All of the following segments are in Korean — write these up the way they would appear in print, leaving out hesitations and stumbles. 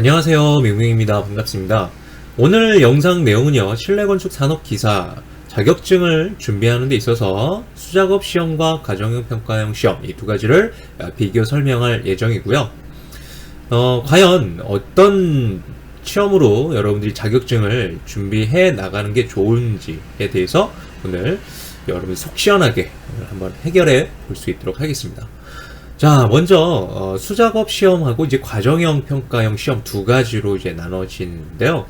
안녕하세요, 맹맹입니다. 반갑습니다. 오늘 영상 내용은요, 실내건축 산업기사 자격증을 준비하는 데 있어서 수작업 시험과 가정형 평가형 시험 이 두 가지를 비교 설명할 예정이고요. 과연 어떤 시험으로 여러분들이 자격증을 준비해 나가는 게 좋은지에 대해서 오늘 여러분 속 시원하게 한번 해결해 볼 수 있도록 하겠습니다. 자, 먼저 수작업 시험하고 이제 과정형 평가형 시험 두 가지로 이제 나눠지는데요.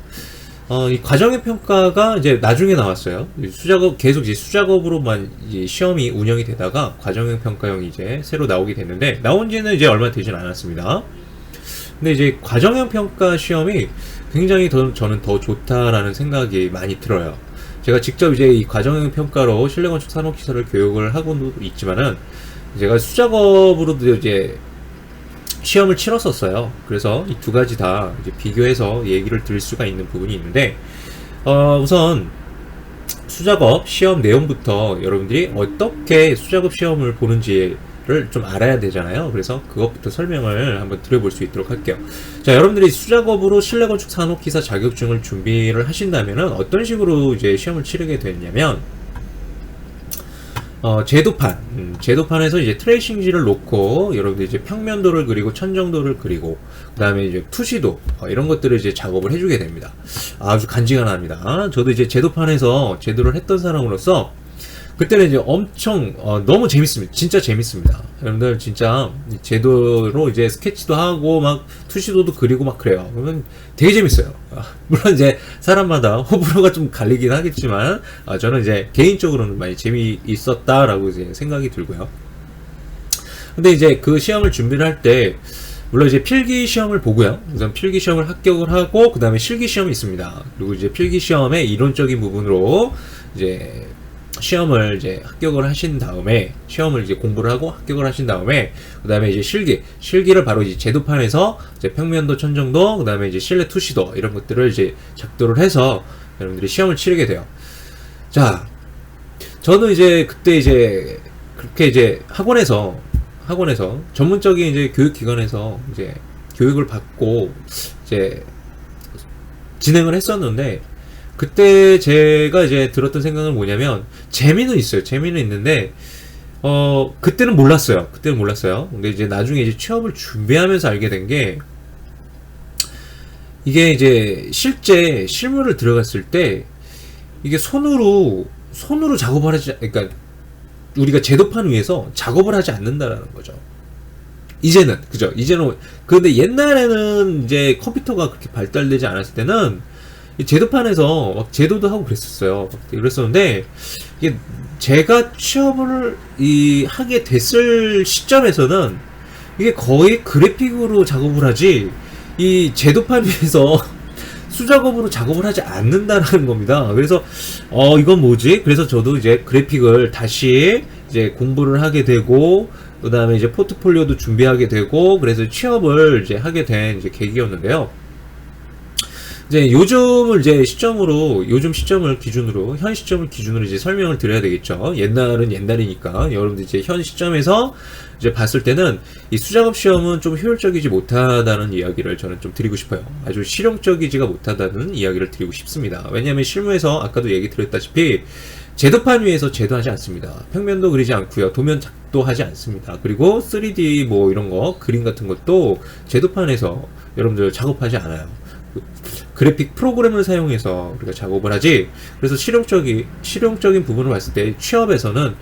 이 과정형 평가가 이제 나중에 나왔어요. 수작업 계속 이제 수작업으로만 이제 시험이 운영이 되다가 과정형 평가형이 이제 새로 나오게 됐는데 나온 지는 이제 얼마 되진 않았습니다. 근데 이제 과정형 평가 시험이 굉장히 저는 더 좋다라는 생각이 많이 들어요. 제가 직접 이제 이 과정형 평가로 실내건축 산업기사를 교육을 하고도 있지만은 제가 수작업으로도 이제 시험을 치렀었어요. 그래서 이 두 가지 다 이제 비교해서 얘기를 드릴 수가 있는 부분이 있는데, 우선 수작업 시험 내용부터 여러분들이 어떻게 수작업 시험을 보는지를 좀 알아야 되잖아요. 그래서 그것부터 설명을 한번 드려볼 수 있도록 할게요. 자, 여러분들이 수작업으로 실내건축 산업기사 자격증을 준비를 하신다면은 어떤 식으로 이제 시험을 치르게 됐냐면, 제도판에서 이제 트레이싱지를 놓고 여러분들 이제 평면도를 그리고 천정도를 그리고 그 다음에 이제 투시도 이런 것들을 이제 작업을 해주게 됩니다. 아주 간지가 납니다. 저도 이제 제도판에서 제도를 했던 사람으로서 그때는 이제 엄청 너무 재밌습니다. 진짜 재밌습니다. 여러분들 진짜 제도로 이제 스케치도 하고 막 투시도도 그리고 막 그래요. 그러면 되게 재밌어요. 물론 이제 사람마다 호불호가 좀 갈리긴 하겠지만 저는 이제 개인적으로는 많이 재미있었다라고 이제 생각이 들고요. 근데 이제 그 시험을 준비를 할 때 물론 이제 필기 시험을 보고요. 우선 필기 시험을 합격을 하고 그 다음에 실기 시험이 있습니다. 그리고 이제 필기 시험의 이론적인 부분으로 이제 시험을 이제 합격을 하신 다음에 시험을 이제 공부를 하고 합격을 하신 다음에 그 다음에 이제 실기를 바로 이제 제도판에서 이제 평면도, 천정도, 그 다음에 이제 실내 투시도 이런 것들을 이제 작도를 해서 여러분들이 시험을 치르게 돼요. 자, 저는 이제 그때 이제 그렇게 이제 학원에서 전문적인 이제 교육기관에서 이제 교육을 받고 이제 진행을 했었는데. 그때 제가 이제 들었던 생각은 뭐냐면 재미는 있어요. 재미는 있는데 그때는 몰랐어요. 근데 이제 나중에 이제 취업을 준비하면서 알게 된 게 이게 이제 실제 실무를 들어갔을 때 이게 손으로 작업을 하지, 그러니까 우리가 제도판 위에서 작업을 하지 않는다라는 거죠. 이제는 그죠? 이제는 근데 옛날에는 이제 컴퓨터가 그렇게 발달되지 않았을 때는 제도판에서 막 제도도 하고 그랬었어요. 그랬었는데 이게 제가 취업을 하게 됐을 시점에서는 이게 거의 그래픽으로 작업을 하지 이 제도판 위에서 수작업으로 작업을 하지 않는다라는 겁니다. 그래서 이건 뭐지? 그래서 저도 이제 그래픽을 다시 이제 공부를 하게 되고 그 다음에 이제 포트폴리오도 준비하게 되고 그래서 취업을 이제 하게 된 이제 계기였는데요. 이제 요즘 시점을 기준으로, 현 시점을 기준으로 이제 설명을 드려야 되겠죠. 옛날은 옛날이니까. 여러분들 이제 현 시점에서 이제 봤을 때는 이 수작업 시험은 좀 효율적이지 못하다는 이야기를 저는 좀 드리고 싶어요. 아주 실용적이지가 못하다는 이야기를 드리고 싶습니다. 왜냐하면 실무에서 아까도 얘기 드렸다시피 제도판 위에서 제도하지 않습니다. 평면도 그리지 않고요. 도면 작도하지 않습니다. 그리고 3D 뭐 이런 거, 그림 같은 것도 제도판에서 여러분들 작업하지 않아요. 그래픽 프로그램을 사용해서 우리가 작업을 하지. 그래서 실용적인 부분을 봤을 때 취업에서는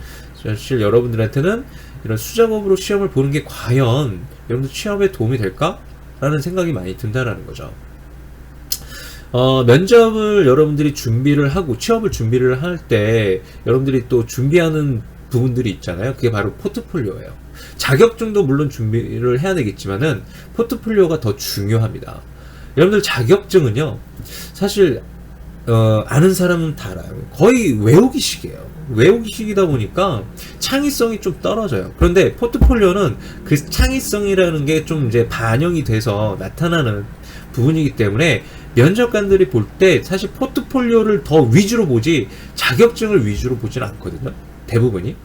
사실 여러분들한테는 이런 수작업으로 시험을 보는 게 과연 여러분들 취업에 도움이 될까? 라는 생각이 많이 든다라는 거죠. 면접을 여러분들이 준비를 하고 취업을 준비를 할 때 여러분들이 또 준비하는 부분들이 있잖아요. 그게 바로 포트폴리오예요. 자격증도 물론 준비를 해야 되겠지만은 포트폴리오가 더 중요합니다. 여러분들 자격증은요 사실 아는 사람은 다 알아요. 거의 외우기식이에요. 외우기식이다 보니까 창의성이 좀 떨어져요. 그런데 포트폴리오는 그 창의성이라는 게 좀 이제 반영이 돼서 나타나는 부분이기 때문에 면접관들이 볼 때 사실 포트폴리오를 더 위주로 보지 자격증을 위주로 보지는 않거든요. 대부분이.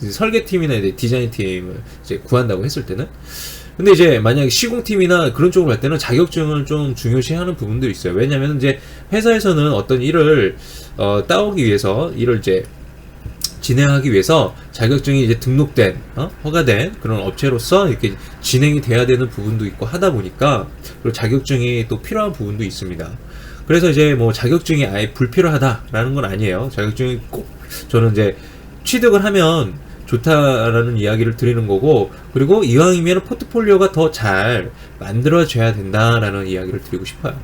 이제 설계팀이나 이제 디자인팀을 이제 구한다고 했을 때는. 근데 이제 만약에 시공팀이나 그런 쪽으로 갈 때는 자격증을 좀 중요시하는 부분들이 있어요. 왜냐면 이제 회사에서는 어떤 일을 따오기 위해서 일을 이제 진행하기 위해서 자격증이 이제 등록된 허가된 그런 업체로서 이렇게 진행이 돼야 되는 부분도 있고 하다 보니까, 그리고 자격증이 또 필요한 부분도 있습니다. 그래서 이제 뭐 자격증이 아예 불필요하다라는 건 아니에요. 자격증이 꼭 저는 이제 취득을 하면 좋다라는 이야기를 드리는 거고, 그리고 이왕이면 포트폴리오가 더 잘 만들어져야 된다라는 이야기를 드리고 싶어요.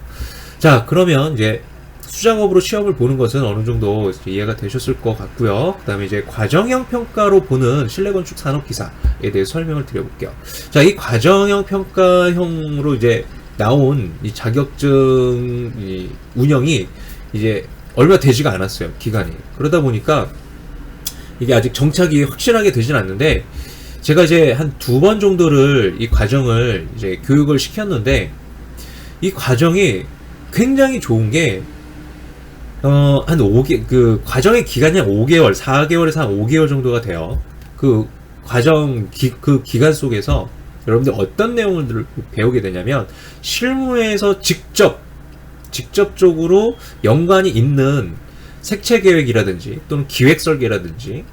자, 그러면 이제 수작업으로 시험을 보는 것은 어느 정도 이해가 되셨을 것 같고요. 그 다음에 이제 과정형 평가로 보는 실내건축 산업기사에 대해 설명을 드려볼게요. 자, 이 과정형 평가형으로 이제 나온 이 자격증 운영이 이제 얼마 되지가 않았어요, 기간이. 그러다 보니까 이게 아직 정착이 확실하게 되진 않는데, 제가 이제 한 2번 정도를 이 과정을 이제 교육을 시켰는데, 이 과정이 굉장히 좋은 게 한 5개, 그 과정의 기간이 한 5개월, 4개월에서 한 5개월 정도가 돼요. 그 과정 그 기간 속에서 여러분들 어떤 내용을 배우게 되냐면, 실무에서 직접적으로 연관이 있는 색채 계획이라든지 또는 기획 설계라든지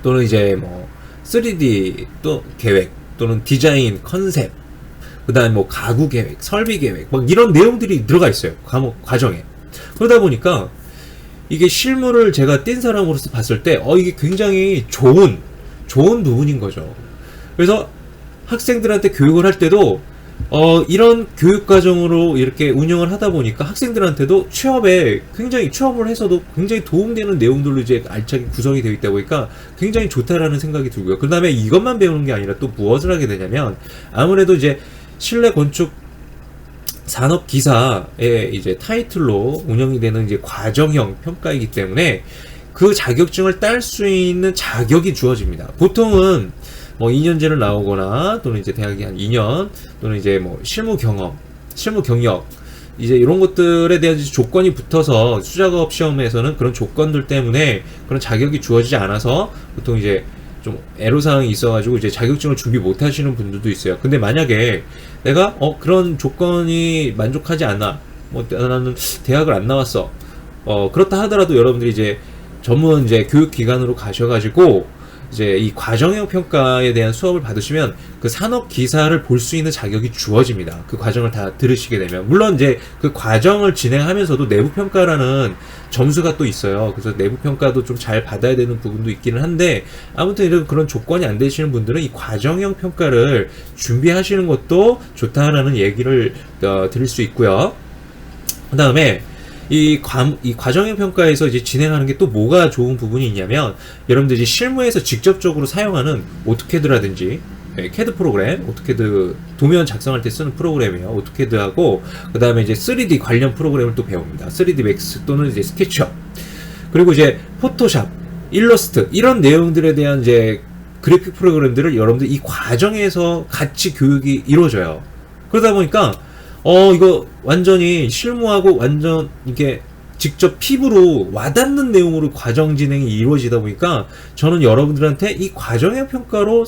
또는 이제 뭐 3D 또 계획 또는 디자인 컨셉, 그 다음에 뭐 가구 계획, 설비 계획, 막 이런 내용들이 들어가 있어요, 과정에. 그러다 보니까 이게 실무를 제가 뛴 사람으로서 봤을 때 이게 굉장히 좋은 부분인 거죠. 그래서 학생들한테 교육을 할 때도 이런 교육 과정으로 이렇게 운영을 하다 보니까 학생들한테도 취업을 해서도 굉장히 도움되는 내용들로 이제 알차게 구성이 되어 있다 보니까 굉장히 좋다라는 생각이 들고요. 그 다음에 이것만 배우는 게 아니라 또 무엇을 하게 되냐면, 아무래도 이제 실내 건축 산업기사의 이제 타이틀로 운영이 되는 이제 과정형 평가이기 때문에 그 자격증을 딸 수 있는 자격이 주어집니다. 보통은 뭐 2년제를 나오거나 또는 이제 대학이 한 2년 또는 이제 뭐 실무 경력 이제 이런 것들에 대한 조건이 붙어서 수작업 시험에서는 그런 조건들 때문에 그런 자격이 주어지지 않아서 보통 이제 좀 애로사항이 있어가지고 이제 자격증을 준비 못 하시는 분들도 있어요. 근데 만약에 내가 그런 조건이 만족하지 않아, 뭐 나는 대학을 안 나왔어, 그렇다 하더라도 여러분들이 이제 전문 이제 교육기관으로 가셔가지고 이제 이 과정형 평가에 대한 수업을 받으시면 그 산업 기사를 볼 수 있는 자격이 주어집니다. 그 과정을 다 들으시게 되면. 물론 이제 그 과정을 진행하면서도 내부 평가라는 점수가 또 있어요. 그래서 내부 평가도 좀 잘 받아야 되는 부분도 있기는 한데, 아무튼 이런 그런 조건이 안 되시는 분들은 이 과정형 평가를 준비하시는 것도 좋다라는 얘기를 드릴 수 있고요. 그 다음에 이 과정형 평가에서 이제 진행하는 게 또 뭐가 좋은 부분이 있냐면, 여러분들이 실무에서 직접적으로 사용하는 오토캐드라든지 캐드 프로그램, 오토캐드 도면 작성할 때 쓰는 프로그램이에요. 오토캐드하고 그 다음에 이제 3D 관련 프로그램을 또 배웁니다. 3D 맥스 또는 이제 스케치업, 그리고 이제 포토샵, 일러스트, 이런 내용들에 대한 이제 그래픽 프로그램들을 여러분들 이 과정에서 같이 교육이 이루어져요. 그러다 보니까 이거 완전히 실무하고 완전 이게 직접 피부로 와닿는 내용으로 과정 진행이 이루어지다 보니까, 저는 여러분들한테 이 과정형 평가로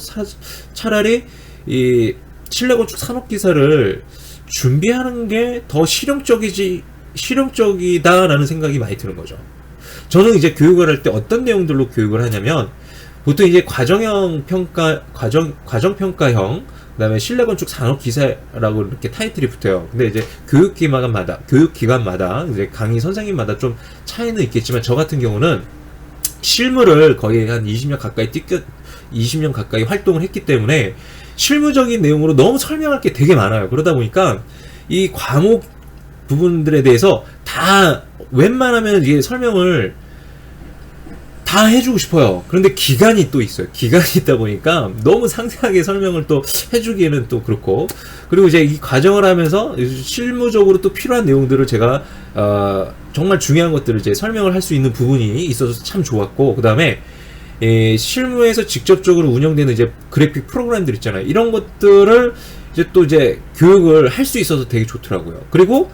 차라리 이 실내건축 산업기사를 준비하는 게 더 실용적이다라는 생각이 많이 드는 거죠. 저는 이제 교육을 할 때 어떤 내용들로 교육을 하냐면, 보통 이제 과정형 평가, 과정평가형, 그 다음에 실내건축 산업기사라고 이렇게 타이틀이 붙어요. 근데 이제 교육기관마다 이제 강의 선생님마다 좀 차이는 있겠지만, 저 같은 경우는 실무를 거의 한 20년 가까이 활동을 했기 때문에 실무적인 내용으로 너무 설명할 게 되게 많아요. 그러다 보니까 이 과목 부분들에 대해서 다 웬만하면 이게 설명을 다 해주고 싶어요. 그런데 기간이 또 있어요. 기간이 있다 보니까 너무 상세하게 설명을 또 해주기에는 또 그렇고, 그리고 이제 이 과정을 하면서 실무적으로 또 필요한 내용들을 제가 정말 중요한 것들을 이제 설명을 할 수 있는 부분이 있어서 참 좋았고, 그 다음에 실무에서 직접적으로 운영되는 이제 그래픽 프로그램들 있잖아요. 이런 것들을 이제 또 이제 교육을 할 수 있어서 되게 좋더라고요. 그리고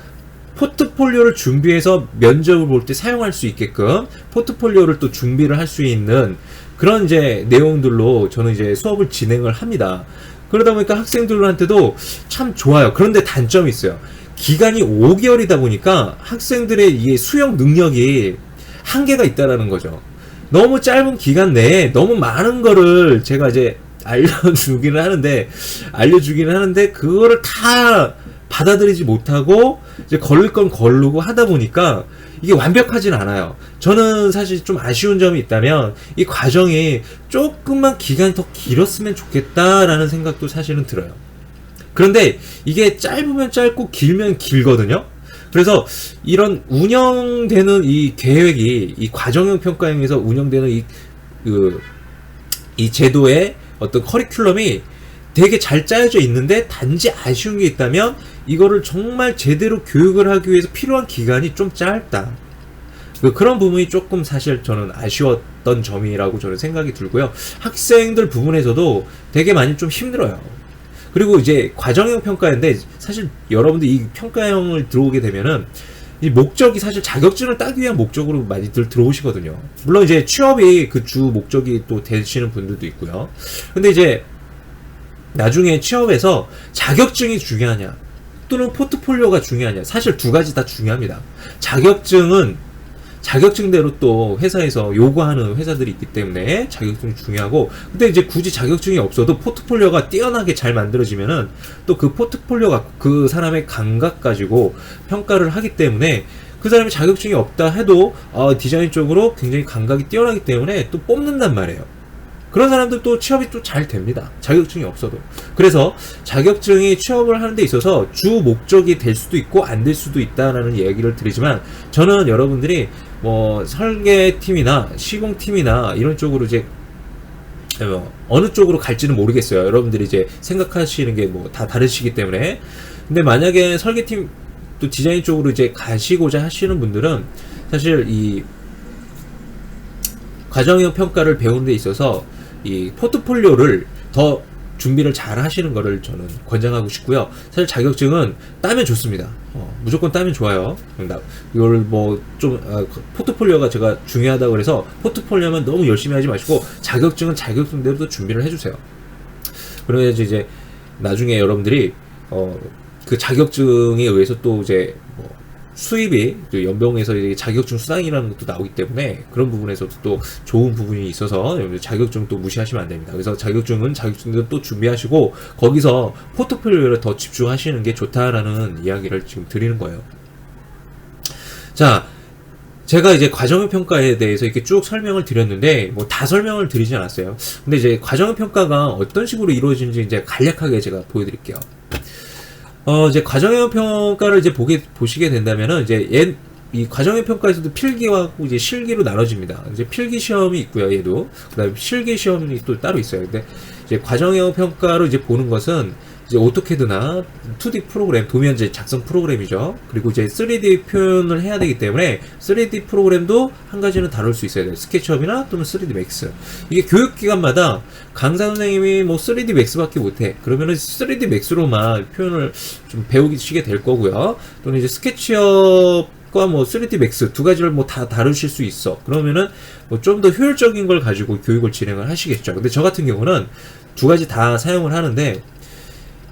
포트폴리오를 준비해서 면접을 볼 때 사용할 수 있게끔 포트폴리오를 또 준비를 할 수 있는 그런 이제 내용들로 저는 이제 수업을 진행을 합니다. 그러다 보니까 학생들한테도 참 좋아요. 그런데 단점이 있어요. 기간이 5개월이다 보니까 학생들의 이 수용 능력이 한계가 있다라는 거죠. 너무 짧은 기간 내에 너무 많은 거를 제가 이제 알려주기는 하는데 그거를 다 받아들이지 못하고 이제 걸릴 건 걸르고 하다 보니까 이게 완벽하진 않아요. 저는 사실 좀 아쉬운 점이 있다면 이 과정이 조금만 기간이 더 길었으면 좋겠다라는 생각도 사실은 들어요. 그런데 이게 짧으면 짧고 길면 길거든요. 그래서 이런 운영되는 이 계획이, 이 과정형 평가형에서 운영되는 이 제도의 어떤 커리큘럼이 되게 잘 짜여져 있는데, 단지 아쉬운 게 있다면 이거를 정말 제대로 교육을 하기 위해서 필요한 기간이 좀 짧다. 그런 부분이 조금 사실 저는 아쉬웠던 점이라고 저는 생각이 들고요. 학생들 부분에서도 되게 많이 좀 힘들어요. 그리고 이제 과정형 평가인데, 사실 여러분들 이 평가형을 들어오게 되면은 이 목적이 사실 자격증을 따기 위한 목적으로 많이들 들어오시거든요. 물론 이제 취업이 그 주 목적이 또 되시는 분들도 있고요. 근데 이제 나중에 취업에서 자격증이 중요하냐 또는 포트폴리오가 중요하냐, 사실 두 가지 다 중요합니다. 자격증은 자격증대로 또 회사에서 요구하는 회사들이 있기 때문에 자격증이 중요하고, 근데 이제 굳이 자격증이 없어도 포트폴리오가 뛰어나게 잘 만들어지면은 또 그 포트폴리오가 그 사람의 감각 가지고 평가를 하기 때문에, 그 사람이 자격증이 없다 해도 디자인 쪽으로 굉장히 감각이 뛰어나기 때문에 또 뽑는단 말이에요. 그런 사람들 또 취업이 또 잘 됩니다. 자격증이 없어도. 그래서 자격증이 취업을 하는 데 있어서 주 목적이 될 수도 있고 안 될 수도 있다라는 얘기를 드리지만, 저는 여러분들이 뭐 설계팀이나 시공팀이나 이런 쪽으로 이제 어느 쪽으로 갈지는 모르겠어요. 여러분들이 이제 생각하시는 게 뭐 다 다르시기 때문에. 근데 만약에 설계팀 또 디자인 쪽으로 이제 가시고자 하시는 분들은 사실 이 과정형 평가를 배우는 데 있어서 이 포트폴리오를 더 준비를 잘 하시는 거를 저는 권장하고 싶고요. 사실 자격증은 따면 좋습니다. 무조건 따면 좋아요. 이걸 뭐 좀 포트폴리오가 제가 중요하다고 그래서 포트폴리오만 너무 열심히 하지 마시고 자격증은 자격증대로 준비를 해주세요. 그래야지 이제 나중에 여러분들이 그 자격증에 의해서 또 이제 뭐 수입이 연봉에서 자격증 수당이라는 것도 나오기 때문에 그런 부분에서도 또 좋은 부분이 있어서 자격증 또 무시하시면 안 됩니다. 그래서 자격증은 자격증대로 또 준비하시고 거기서 포트폴리오를 더 집중하시는 게 좋다라는 이야기를 지금 드리는 거예요. 자, 제가 이제 과정형 평가에 대해서 이렇게 쭉 설명을 드렸는데 뭐 다 설명을 드리진 않았어요. 근데 이제 과정형 평가가 어떤 식으로 이루어지는지 이제 간략하게 제가 보여드릴게요. 이제 과정형 평가를 이제 보시게 된다면은 이제 이 과정형 평가에서도 필기하고 이제 실기로 나눠집니다. 이제 필기 시험이 있고요, 얘도. 그 다음에 실기 시험이 또 따로 있어요. 근데 이제 과정형 평가로 이제 보는 것은 이제 오토캐드나 2D 프로그램, 도면제 작성 프로그램이죠. 그리고 이제 3D 표현을 해야 되기 때문에 3D 프로그램도 한 가지는 다룰 수 있어야 돼요. 스케치업이나 또는 3D 맥스. 이게 교육기관마다 강사 선생님이 뭐 3D 맥스밖에 못해. 그러면은 3D 맥스로만 표현을 좀 배우시게 될 거고요. 또는 이제 스케치업과 뭐 3D 맥스 두 가지를 뭐 다 다루실 수 있어. 그러면은 뭐 좀 더 효율적인 걸 가지고 교육을 진행을 하시겠죠. 근데 저 같은 경우는 두 가지 다 사용을 하는데,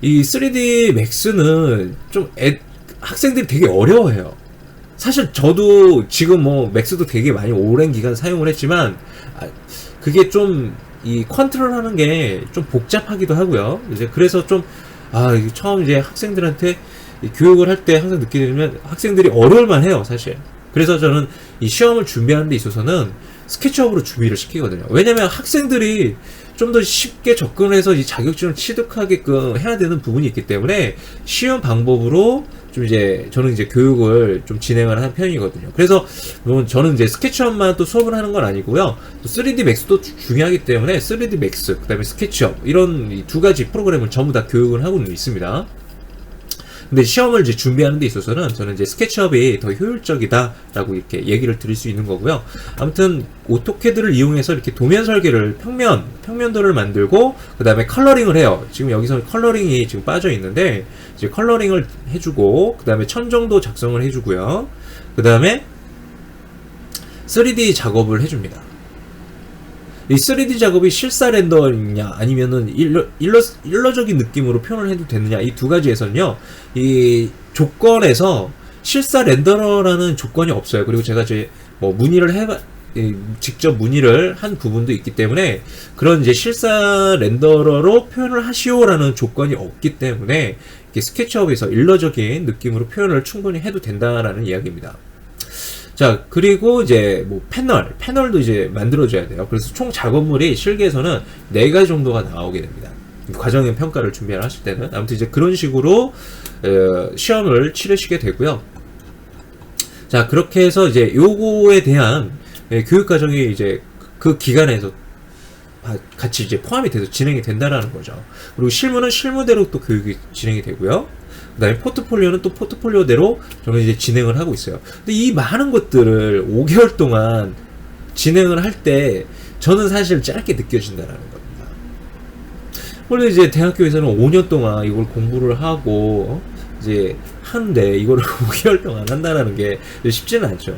이 3D 맥스는 좀 학생들이 되게 어려워해요. 사실 저도 지금 뭐 맥스도 되게 많이 오랜 기간 사용을 했지만 그게 좀 이 컨트롤 하는 게 좀 복잡하기도 하고요. 이제 그래서 좀 처음 이제 학생들한테 교육을 할 때 항상 느끼게 되면 학생들이 어려울만 해요, 사실. 그래서 저는 이 시험을 준비하는 데 있어서는 스케치업으로 준비를 시키거든요. 왜냐면 학생들이 좀 더 쉽게 접근해서 이 자격증을 취득하게끔 해야 되는 부분이 있기 때문에 쉬운 방법으로 좀 이제 저는 이제 교육을 좀 진행을 하는 편이거든요. 그래서 물론 저는 이제 스케치업만 또 수업을 하는 건 아니고요. 또 3D 맥스도 중요하기 때문에 3D 맥스, 그 다음에 스케치업 이런 이 두 가지 프로그램을 전부 다 교육을 하고 있습니다. 근데 시험을 이제 준비하는 데 있어서는 저는 이제 스케치업이 더 효율적이다라고 이렇게 얘기를 드릴 수 있는 거고요. 아무튼 오토캐드를 이용해서 이렇게 도면 설계를 평면도를 만들고 그 다음에 컬러링을 해요. 지금 여기서 컬러링이 지금 빠져 있는데 이제 컬러링을 해주고 그 다음에 천정도 작성을 해주고요. 그 다음에 3D 작업을 해줍니다. 이 3D 작업이 실사 렌더냐 아니면은 일러적인 느낌으로 표현을 해도 되느냐, 이 두 가지에서는요, 이 조건에서 실사 렌더러라는 조건이 없어요. 그리고 제가 이제 뭐 문의를 직접 문의를 한 부분도 있기 때문에 그런 이제 실사 렌더러로 표현을 하시오라는 조건이 없기 때문에 이게 스케치업에서 일러적인 느낌으로 표현을 충분히 해도 된다라는 이야기입니다. 자, 그리고 이제 뭐 패널도 이제 만들어줘야 돼요. 그래서 총 작업물이 실기에서는 4가지 정도가 나오게 됩니다. 과정형 평가를 준비를 하실 때는. 아무튼 이제 그런 식으로 시험을 치르시게 되고요. 자, 그렇게 해서 이제 요거에 대한 교육 과정이 이제 그 기간에서 같이 이제 포함이 돼서 진행이 된다라는 거죠. 그리고 실무는 실무대로 또 교육이 진행이 되고요. 그 다음에 포트폴리오는 또 포트폴리오대로 저는 이제 진행을 하고 있어요. 근데 이 많은 것들을 5개월 동안 진행을 할 때 저는 사실 짧게 느껴진다라는 겁니다. 원래 이제 대학교에서는 5년 동안 이걸 공부를 하고 이제 하는데 이거를 5개월 동안 한다라는 게 쉽지는 않죠.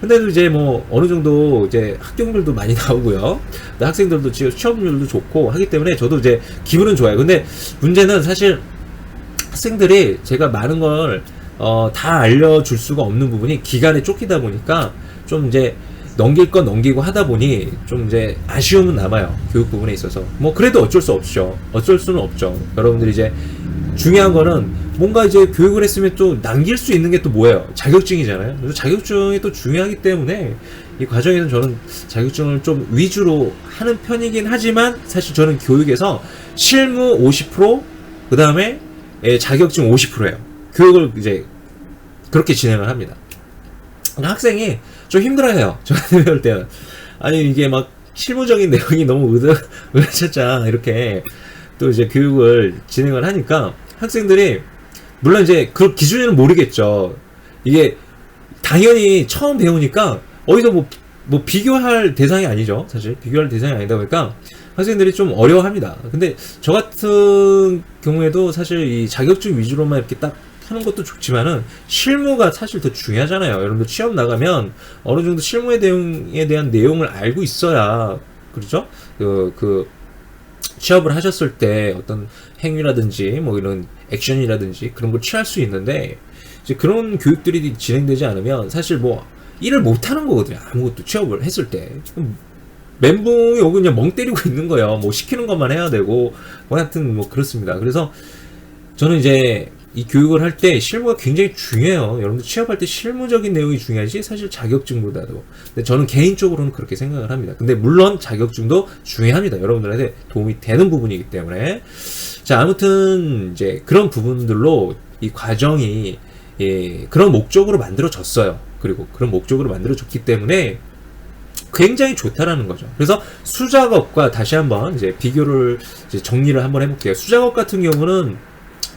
근데도 이제 뭐 어느 정도 이제 합격률도 많이 나오고요. 학생들도 지금 취업률도 좋고 하기 때문에 저도 이제 기분은 좋아요. 근데 문제는 사실 학생들이 제가 많은 걸 다 알려줄 수가 없는 부분이 기간에 쫓기다 보니까 좀 이제 넘길 건 넘기고 하다 보니 좀 이제 아쉬움은 남아요. 교육 부분에 있어서. 뭐 그래도 어쩔 수 없죠. 어쩔 수는 없죠. 여러분들이 이제 중요한 거는 뭔가 이제 교육을 했으면 또 남길 수 있는 게 또 뭐예요? 자격증이잖아요. 그래서 자격증이 또 중요하기 때문에 이 과정에서는 저는 자격증을 좀 위주로 하는 편이긴 하지만 사실 저는 교육에서 실무 50%, 그 다음에 자격증 50%예요. 교육을 이제 그렇게 진행을 합니다. 학생이 좀 힘들어해요. 저한테 배울 때는. 아니 이게 막 실무적인 내용이 너무 으르차차 이렇게 또 이제 교육을 진행을 하니까 학생들이 물론 이제 그 기준에는 모르겠죠. 이게 당연히 처음 배우니까 어디서 뭐 비교할 대상이 아니죠. 사실 비교할 대상이 아니다 보니까 학생들이 좀 어려워합니다. 근데 저 같은 경우에도 사실 이 자격증 위주로만 이렇게 딱 하는 것도 좋지만은 실무가 사실 더 중요하잖아요. 여러분들 취업 나가면 어느 정도 실무에 대한 내용을 알고 있어야, 그렇죠? 그 취업을 하셨을 때 어떤 행위라든지 뭐 이런 액션이라든지 그런 걸 취할 수 있는데 이제 그런 교육들이 진행되지 않으면 사실 뭐 일을 못 하는 거거든요. 아무것도 취업을 했을 때 멘붕이 오고 그냥 멍 때리고 있는 거예요. 뭐 시키는 것만 해야 되고 뭐 하여튼 뭐 그렇습니다. 그래서 저는 이제 이 교육을 할 때 실무가 굉장히 중요해요. 여러분들 취업할 때 실무적인 내용이 중요하지 사실 자격증보다도. 근데 저는 개인적으로는 그렇게 생각을 합니다. 근데 물론 자격증도 중요합니다. 여러분들한테 도움이 되는 부분이기 때문에. 자, 아무튼 이제 그런 부분들로 이 과정이 그런 목적으로 만들어졌어요. 그리고 그런 목적으로 만들어졌기 때문에 굉장히 좋다라는 거죠. 그래서 수작업과 다시 한번 이제 비교를 이제 정리를 한번 해볼게요. 수작업 같은 경우는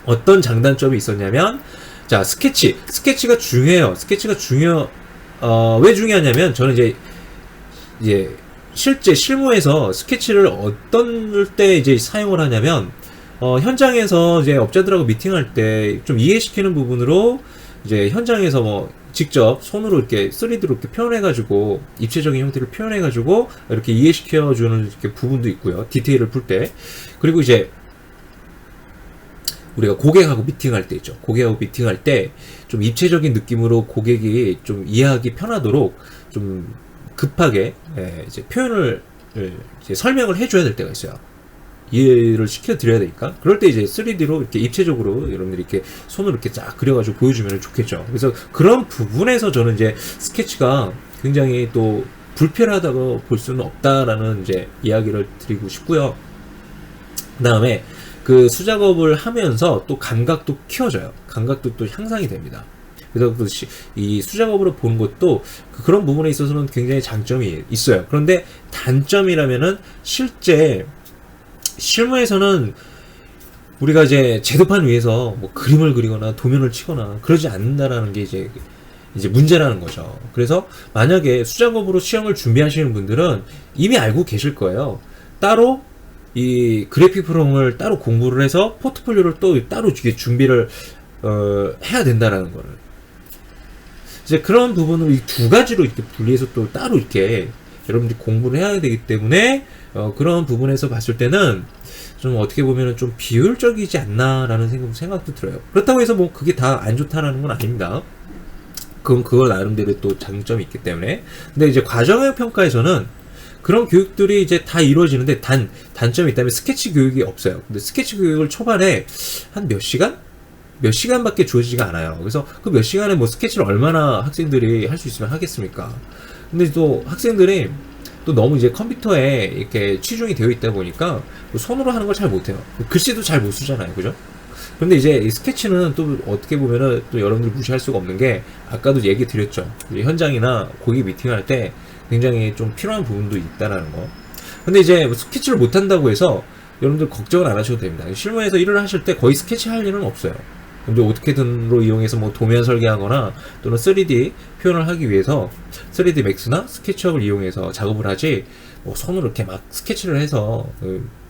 어떤 장단점이 있었냐면, 자, 스케치가 중요해요. 스케치가 왜 중요하냐면, 저는 이제 실제 실무에서 스케치를 어떤 때 이제 사용을 하냐면, 현장에서 이제 업자들하고 미팅할 때 좀 이해시키는 부분으로 이제 현장에서 뭐 직접 손으로 이렇게 3D로 이렇게 표현해가지고 입체적인 형태를 표현해가지고 이렇게 이해시켜주는 이렇게 부분도 있고요. 디테일을 풀 때. 그리고 이제 우리가 고객하고 미팅할 때 있죠. 고객하고 미팅할 때 좀 입체적인 느낌으로 고객이 좀 이해하기 편하도록 좀 급하게 이제 표현을 이제 설명을 해줘야 될 때가 있어요. 이해를 시켜드려야 되니까. 그럴 때 이제 3D로 이렇게 입체적으로 여러분들이 이렇게 손으로 이렇게 쫙 그려가지고 보여주면 좋겠죠. 그래서 그런 부분에서 저는 이제 스케치가 굉장히 또 불필요하다고 볼 수는 없다라는 이제 이야기를 드리고 싶고요. 그 다음에 그 수작업을 하면서 또 감각도 키워져요. 감각도 또 향상이 됩니다. 그래서 이 수작업으로 보는 것도 그런 부분에 있어서는 굉장히 장점이 있어요. 그런데 단점이라면은 실제 실무에서는 우리가 이제 제도판 위에서 뭐 그림을 그리거나 도면을 치거나 그러지 않는다라는 게 이제 문제라는 거죠. 그래서 만약에 수작업으로 시험을 준비하시는 분들은 이미 알고 계실 거예요. 따로 이 그래픽 프로그램을 따로 공부를 해서 포트폴리오를 또 따로 이게 준비를 해야 된다라는 거를. 이제 그런 부분을 이 두 가지로 이렇게 분리해서 또 따로 이렇게 여러분들이 공부를 해야 되기 때문에 그런 부분에서 봤을 때는 좀 어떻게 보면은 좀 비효율적이지 않나라는 생각도 들어요. 그렇다고 해서 뭐 그게 다 안 좋다라는 건 아닙니다. 그건 나름대로 또 장점이 있기 때문에. 근데 이제 과정형 평가에서는 그런 교육들이 이제 다 이루어지는데 단점이 있다면 스케치 교육이 없어요. 근데 스케치 교육을 초반에 한 몇 시간밖에 주어지지가 않아요. 그래서 그 몇 시간에 뭐 스케치를 얼마나 학생들이 할 수 있으면 하겠습니까? 근데 또 학생들이 또 너무 이제 컴퓨터에 이렇게 치중이 되어 있다 보니까 손으로 하는 걸 잘 못해요. 글씨도 잘 못 쓰잖아요. 그죠? 근데 이제 이 스케치는 또 어떻게 보면은 또 여러분들 무시할 수가 없는 게 아까도 얘기 드렸죠. 현장이나 고객 미팅할 때 굉장히 좀 필요한 부분도 있다라는 거. 근데 이제 스케치를 못 한다고 해서 여러분들 걱정을 안 하셔도 됩니다. 실무에서 일을 하실 때 거의 스케치 할 일은 없어요. 근데 어떻게든로 이용해서 뭐 도면 설계하거나 또는 3D 표현을 하기 위해서 3D 맥스나 스케치업을 이용해서 작업을 하지 뭐 손으로 이렇게 막 스케치를 해서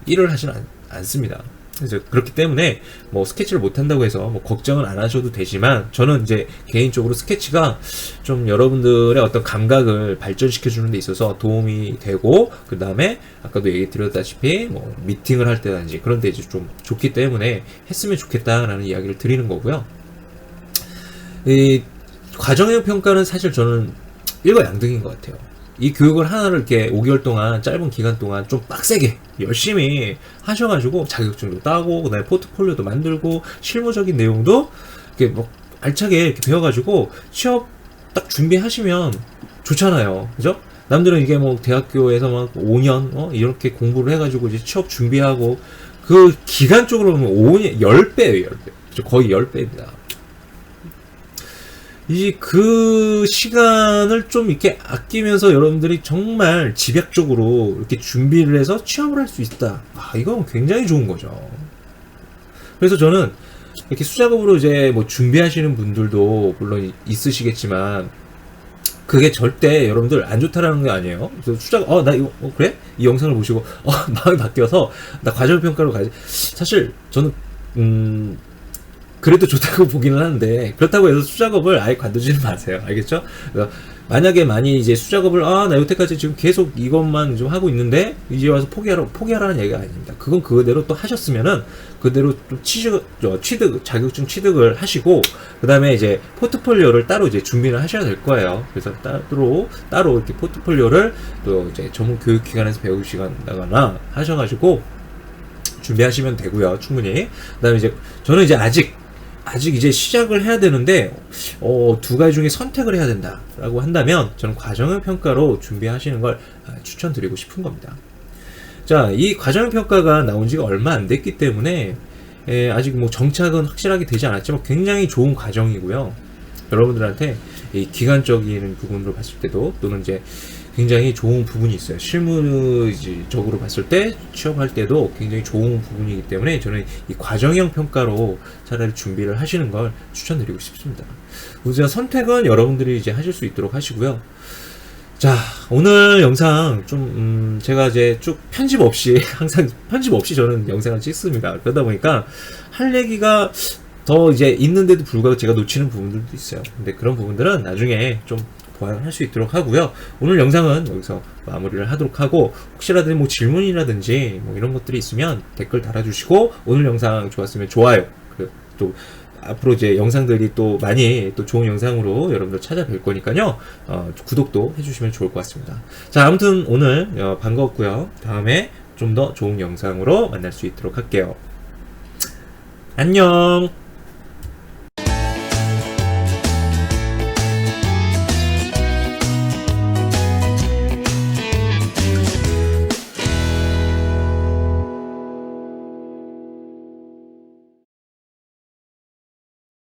일을 하지는 않습니다. 그래서 그렇기 때문에 뭐 스케치를 못 한다고 해서 뭐 걱정은 안 하셔도 되지만 저는 이제 개인적으로 스케치가 좀 여러분들의 어떤 감각을 발전시켜 주는 데 있어서 도움이 되고, 그 다음에 아까도 얘기 드렸다시피 뭐 미팅을 할 때든지 그런 데 이제 좀 좋기 때문에 했으면 좋겠다라는 이야기를 드리는 거고요. 이 과정형 평가는 사실 저는 일거양득인 것 같아요. 이 교육을 하나를 이렇게 5개월 동안, 짧은 기간 동안 좀 빡세게 열심히 하셔가지고 자격증도 따고, 그 다음에 포트폴리오도 만들고, 실무적인 내용도 이렇게 뭐 알차게 이렇게 배워가지고 취업 딱 준비하시면 좋잖아요. 그죠? 남들은 이게 뭐 대학교에서 막 5년 이렇게 공부를 해가지고 이제 취업 준비하고, 그 기간적으로 보면 5년 10배예요. 10배. 거의 10배입니다. 그 시간을 좀 이렇게 아끼면서 여러분들이 정말 집약적으로 이렇게 준비를 해서 취업을 할 수 있다. 이건 굉장히 좋은 거죠. 그래서 저는 이렇게 수작업으로 이제 뭐 준비하시는 분들도 물론 있으시겠지만, 그게 절대 여러분들 안 좋다라는 게 아니에요. 그래서 수작업, 나 이거, 그래? 이 영상을 보시고, 마음이 바뀌어서, 나 과정평가로 가야지. 사실, 저는, 그래도 좋다고 보기는 하는데, 그렇다고 해서 수작업을 아예 관두지는 마세요. 알겠죠? 만약에 많이 이제 수작업을, 나 여태까지 지금 계속 이것만 좀 하고 있는데, 이제 와서 포기하라는 얘기가 아닙니다. 그건 그대로 또 하셨으면은, 그대로 또 자격증 취득을 하시고, 그 다음에 이제 포트폴리오를 따로 이제 준비를 하셔야 될 거예요. 그래서 따로 이렇게 포트폴리오를 또 이제 전문 교육기관에서 배우시거나 하셔가지고, 준비하시면 되고요. 충분히. 그 다음에 이제, 저는 이제 아직 이제 시작을 해야 되는데, 두 가지 중에 선택을 해야 된다라고 한다면, 저는 과정형 평가로 준비하시는 걸 추천드리고 싶은 겁니다. 자, 이 과정형 평가가 나온 지가 얼마 안 됐기 때문에, 아직 뭐 정착은 확실하게 되지 않았지만 굉장히 좋은 과정이고요. 여러분들한테 이 기간적인 부분으로 봤을 때도, 또는 이제 굉장히 좋은 부분이 있어요. 실무적으로 봤을 때, 취업할 때도 굉장히 좋은 부분이기 때문에 저는 이 과정형 평가로 차라리 준비를 하시는 걸 추천드리고 싶습니다. 우선 선택은 여러분들이 이제 하실 수 있도록 하시고요. 자, 오늘 영상 좀, 제가 이제 쭉 항상 편집 없이 저는 영상을 찍습니다. 그러다 보니까 할 얘기가 더 이제 있는데도 불구하고 제가 놓치는 부분들도 있어요. 근데 그런 부분들은 나중에 좀 보완을 할 수 있도록 하고요. 오늘 영상은 여기서 마무리를 하도록 하고, 혹시라도 뭐 질문이라든지 뭐 이런 것들이 있으면 댓글 달아주시고, 오늘 영상 좋았으면 좋아요. 또 앞으로 이제 영상들이 또 많이 또 좋은 영상으로 여러분들 찾아뵐 거니까요. 구독도 해주시면 좋을 것 같습니다. 자, 아무튼 오늘 반가웠고요. 다음에 좀 더 좋은 영상으로 만날 수 있도록 할게요. 안녕.